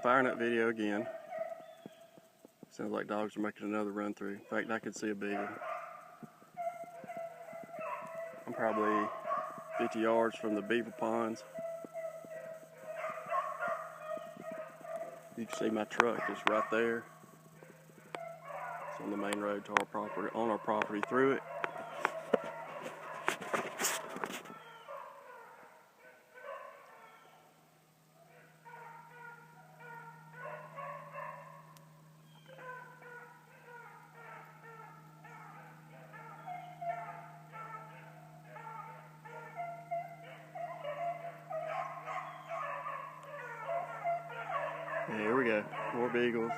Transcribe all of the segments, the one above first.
Firing up video again. Sounds like dogs are making another run through. In fact, I could see a beagle. I'm probably 50 yards from the beaver ponds. You can see my truck is right there. It's on the main road to our property, on our property through it. Here we go, more beagles.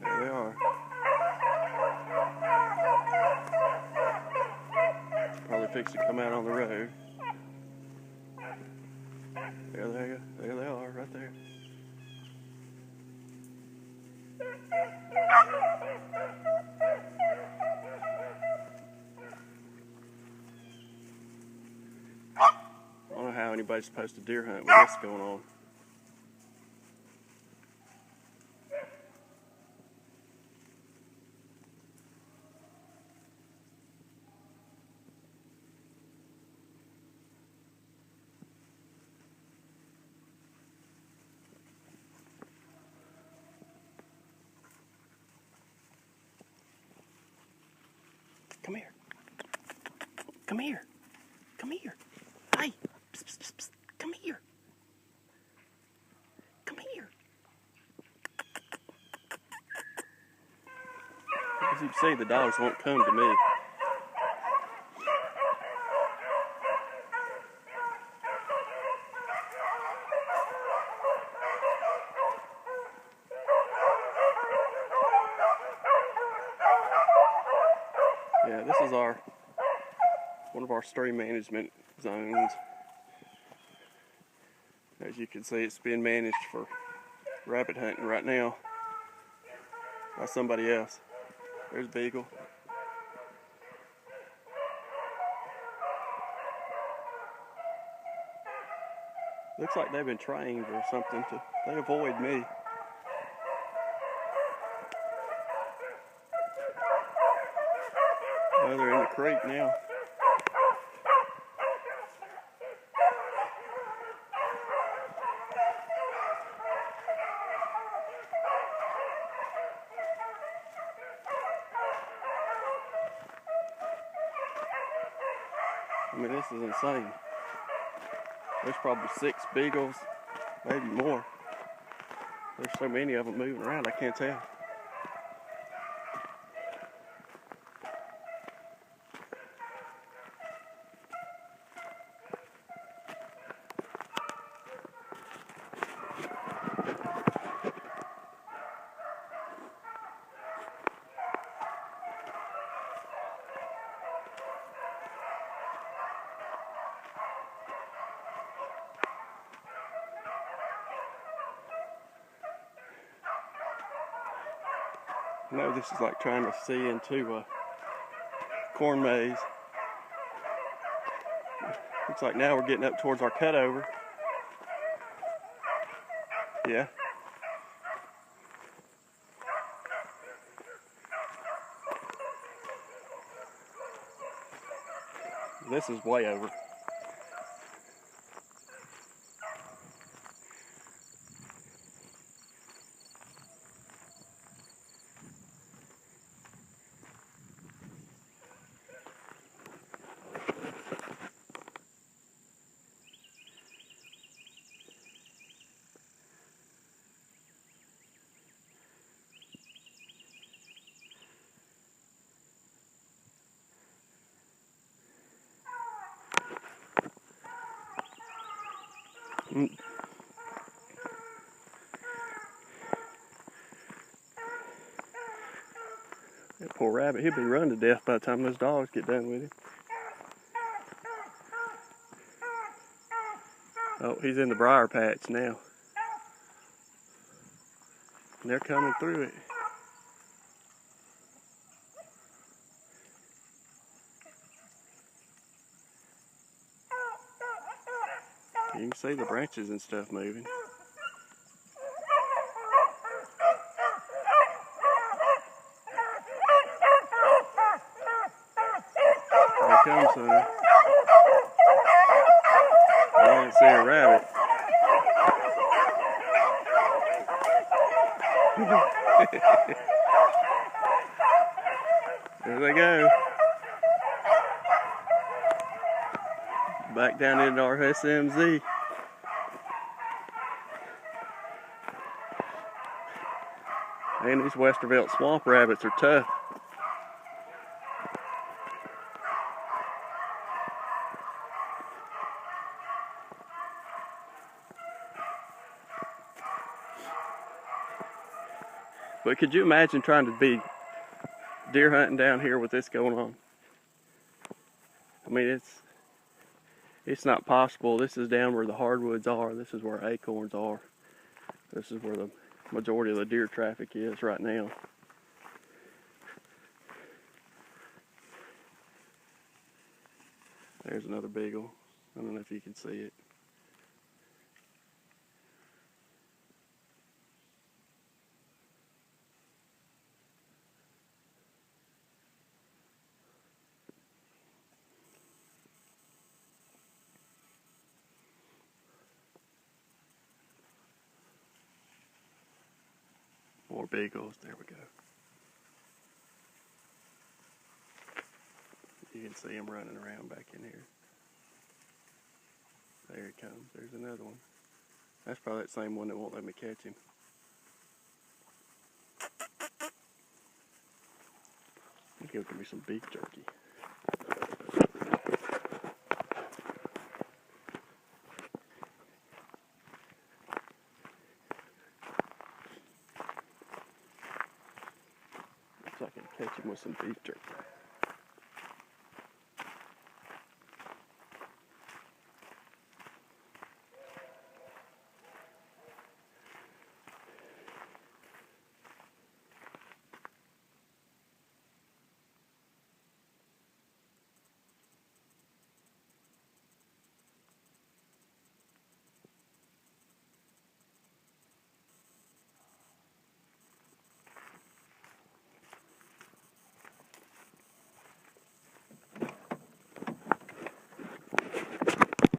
There they are. Probably fixing to come out on the road. There they are, right there. I don't know how anybody's supposed to deer hunt with this going on. Come here. Come here. Come here. Hey. Psst, psst, psst, psst. Come here. Come here. As you can see, the dogs won't come to me. Yeah, this is one of our stream management zones. As you can see, it's being managed for rabbit hunting right now by somebody else. There's Beagle. Looks like they've been trained or something they avoid me. Oh, they're in the creek now. I mean, this is insane. There's probably 6 beagles, maybe more. There's so many of them moving around, I can't tell. I know this is like trying to see into a corn maze. Looks like now we're getting up towards our cutover. Yeah. This is way over. That poor rabbit, he'll be run to death by the time those dogs get done with him. Oh, he's in the briar patch now. And they're coming through it. You can see the branches and stuff moving. Here comes son. I didn't see a rabbit. There they go. Back down into our SMZ. And these Westervelt swamp rabbits are tough. But could you imagine trying to be deer hunting down here with this going on? I mean, it's not possible. This is down where the hardwoods are. This is where acorns are. This is where the majority of the deer traffic is right now. There's another beagle. I don't know if you can see it. More beagles. There we go. You can see him running around back in here. There he comes. There's another one. That's probably that same one that won't let me catch him. Let's go get me some beef jerky. So I can catch him with some beef jerky.